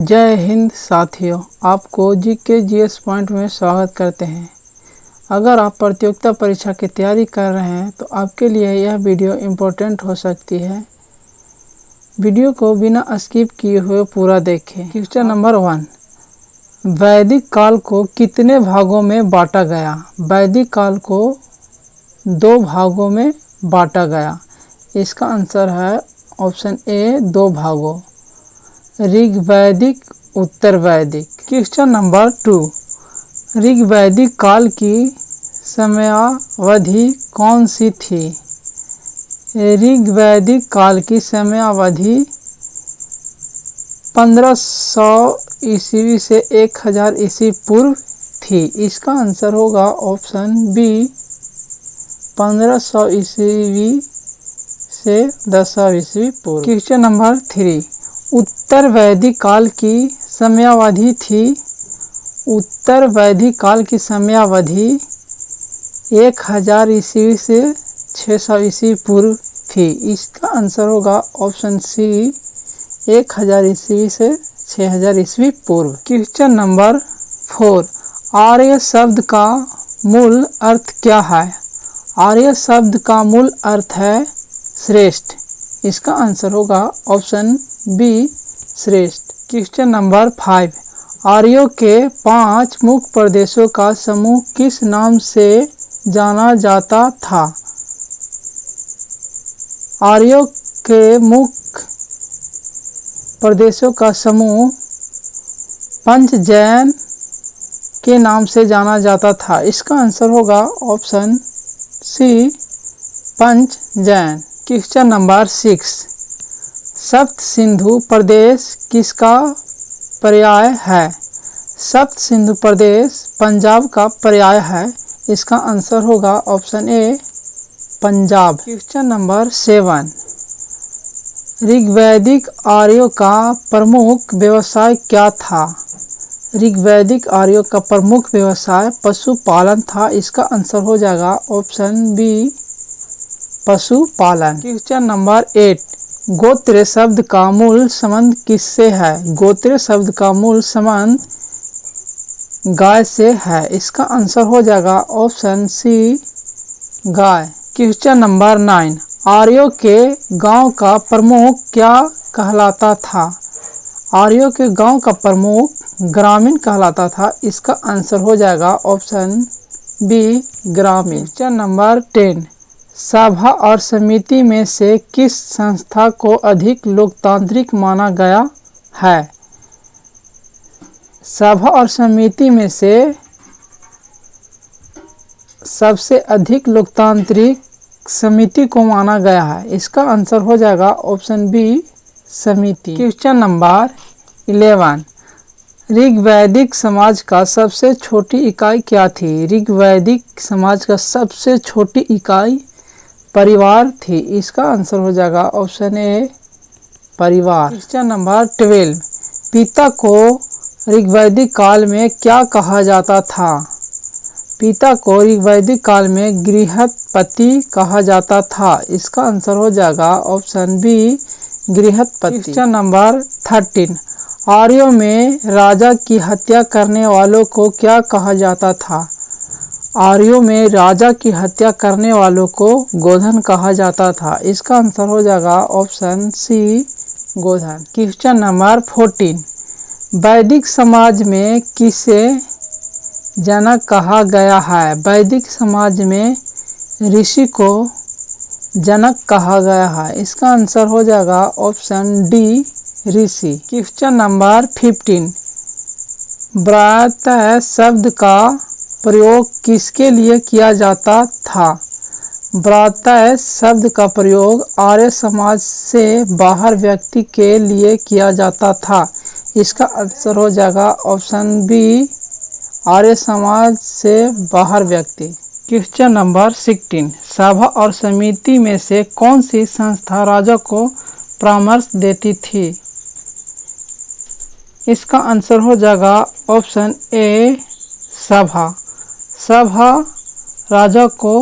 जय हिंद साथियों, आपको जीके जीएस पॉइंट में स्वागत करते हैं। अगर आप प्रतियोगिता परीक्षा की तैयारी कर रहे हैं तो आपके लिए यह वीडियो इम्पोर्टेंट हो सकती है। वीडियो को बिना स्किप किए हुए पूरा देखें। क्वेश्चन नंबर 1, वैदिक काल को कितने भागों में बांटा गया? वैदिक काल को 2 भागों में बांटा गया। इसका आंसर है ऑप्शन ए 2 भागों, ऋग्वैदिक, उत्तर वैदिक। क्वेश्चन नंबर 2, ऋग्वैदिक काल की समयावधि कौन सी थी? ऋग्वैदिक काल की समयावधि 1500 ईस्वी से 1000 ईस्वी पूर्व थी। इसका आंसर होगा ऑप्शन बी 1500 ईस्वी से 1000 ईस्वी पूर्व। क्वेश्चन नंबर 3, उत्तर वैदिक काल की समयावधि थी। उत्तर वैदिक काल की समयावधि 1000 ईस्वी से 600 ईस्वी पूर्व थी। इसका आंसर होगा ऑप्शन सी 1000 ईस्वी से 6000 ईस्वी पूर्व। क्वेश्चन नंबर 4, आर्य शब्द का मूल अर्थ क्या है? आर्य शब्द का मूल अर्थ है श्रेष्ठ। इसका आंसर होगा ऑप्शन बी श्रेष्ठ। क्वेश्चन नंबर 5, आर्यों के 5 मुख्य प्रदेशों का समूह किस नाम से जाना जाता था? आर्यों के मुख्य प्रदेशों का समूह पंचजैन के नाम से जाना जाता था। इसका आंसर होगा ऑप्शन सी पंचजैन। क्वेश्चन नंबर 6, सप्त सिंधु प्रदेश किसका पर्याय है? सप्त सिंधु प्रदेश पंजाब का पर्याय है। इसका आंसर होगा option A Punjab. Question number 7, ऋग्वैदिक आर्यों का प्रमुख व्यवसाय क्या था? ऋग्वैदिक आर्यों का प्रमुख व्यवसाय पशुपालन था। इसका आंसर हो जाएगा ऑप्शन बी पशुपालन। क्वेश्चन नंबर 8, गोत्र शब्द का मूल संबंध किससे है? गोत्र शब्द का मूल संबंध गाय से है। इसका आंसर हो जाएगा ऑप्शन सी गाय। क्वेश्चन नंबर 9, आर्यों के गांव का प्रमुख क्या कहलाता था? आर्यों के गांव का प्रमुख ग्रामीण कहलाता था। इसका आंसर हो जाएगा ऑप्शन बी ग्रामीण। क्वेश्चन नंबर 10, सभा और समिति में से किस संस्था को अधिक लोकतांत्रिक माना गया है? सभा और समिति में से सबसे अधिक लोकतांत्रिक समिति को माना गया है। इसका आंसर हो जाएगा ऑप्शन बी समिति। क्वेश्चन नंबर 11, ऋग्वैदिक समाज का सबसे छोटी इकाई क्या थी? ऋग्वैदिक समाज का सबसे छोटी इकाई परिवार थी। इसका आंसर हो जाएगा ऑप्शन ए परिवार। क्वेश्चन नंबर 12, पिता को ऋग्वैदिक काल में क्या कहा जाता था? पिता को ऋग्वैदिक काल में गृहपति कहा जाता था। इसका आंसर हो जाएगा ऑप्शन बी गृहपति। क्वेश्चन नंबर 13, आर्यों में राजा की हत्या करने वालों को क्या कहा जाता था? आर्यों में राजा की हत्या करने वालों को गोधन कहा जाता था। इसका आंसर हो जाएगा ऑप्शन सी गोधन। क्वेश्चन नंबर 14, वैदिक समाज में किसे जनक कहा गया है? वैदिक समाज में ऋषि को जनक कहा गया है। इसका आंसर हो जाएगा ऑप्शन डी ऋषि। क्वेश्चन नंबर 15, व्रातः शब्द का प्रयोग किसके लिए किया जाता था? व्रातः शब्द का प्रयोग आर्य समाज से बाहर व्यक्ति के लिए किया जाता था। इसका आंसर हो जाएगा ऑप्शन बी आर्य समाज से बाहर व्यक्ति। क्वेश्चन नंबर 16, सभा और समिति में से कौन सी संस्था राजा को परामर्श देती थी? इसका आंसर हो जाएगा ऑप्शन ए सभा। सभा राजा को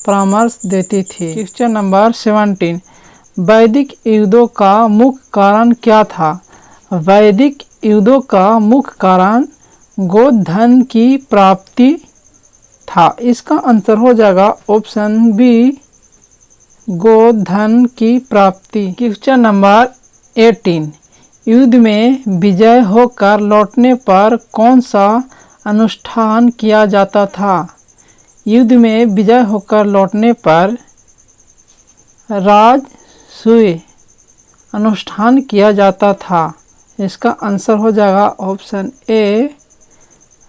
परामर्श देती थी। क्वेश्चन नंबर 17, वैदिक युद्धों का मुख्य कारण क्या था? वैदिक युद्धों का मुख्य कारण गोधन की प्राप्ति था। इसका आंसर हो जाएगा ऑप्शन बी गोधन की प्राप्ति। क्वेश्चन नंबर 18, युद्ध में विजय होकर लौटने पर कौन सा अनुष्ठान किया जाता था? युद्ध में विजय होकर लौटने पर राजसूय अनुष्ठान किया जाता था। इसका आंसर हो जाएगा option A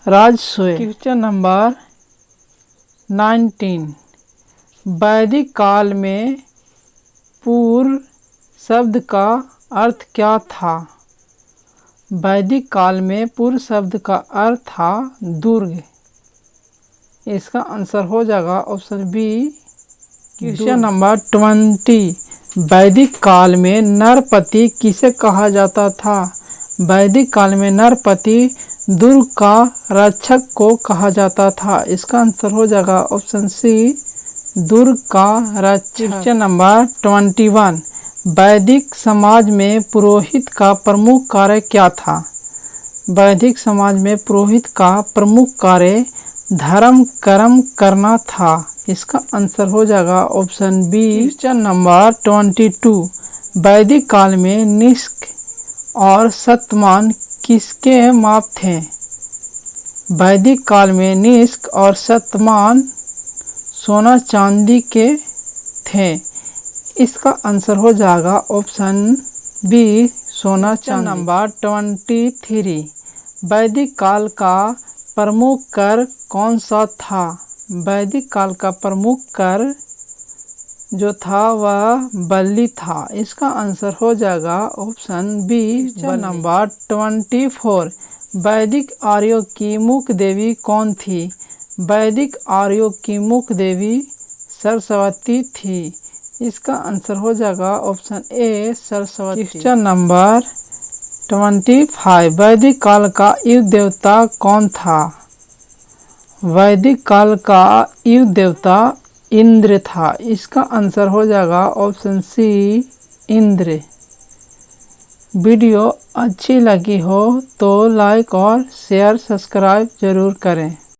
Rajasuya. Question number 19, वैदिक काल में पूर्व शब्द का अर्थ क्या था? वैदिक काल में पूर्व शब्द का अर्थ था दुर्ग। इसका आंसर हो जाएगा ऑप्शन बी। क्वेश्चन नंबर 20, वैदिक काल में नरपति किसे कहा जाता था? वैदिक काल में नरपति दुर्ग का रक्षक को कहा जाता था। इसका आंसर हो जाएगा ऑप्शन सी दुर्ग का रक्षक। क्वेश्चन नंबर 21, वैदिक समाज में पुरोहित का प्रमुख कार्य क्या था? वैदिक समाज में पुरोहित का प्रमुख कार्य धर्म कर्म करना था। इसका आंसर हो जाएगा ऑप्शन बी। क्वेश्चन नंबर 22, वैदिक काल में निष्क और शतमान किसके माप थे? वैदिक काल में निष्क और शतमान सोना चांदी के थे। इसका आंसर हो जाएगा ऑप्शन बी सोना चांदी। नंबर 23, वैदिक काल का प्रमुख कर कौन सा था? वैदिक काल का प्रमुख कर जो था वह बलि था। इसका आंसर हो जाएगा ऑप्शन बी नंबर 24, वैदिक आर्यों की मुख्य देवी कौन थी? वैदिक आर्यों की मुख्य देवी सरस्वती थी। इसका आंसर हो जाएगा option A Saraswati. Question number 25, वैदिक काल का युग देवता कौन था? वैदिक काल का युग देवता इंद्र था। इसका आंसर हो जाएगा ऑप्शन सी इंद्र। वीडियो अच्छी लगी हो तो लाइक और शेयर सब्सक्राइब जरूर करें।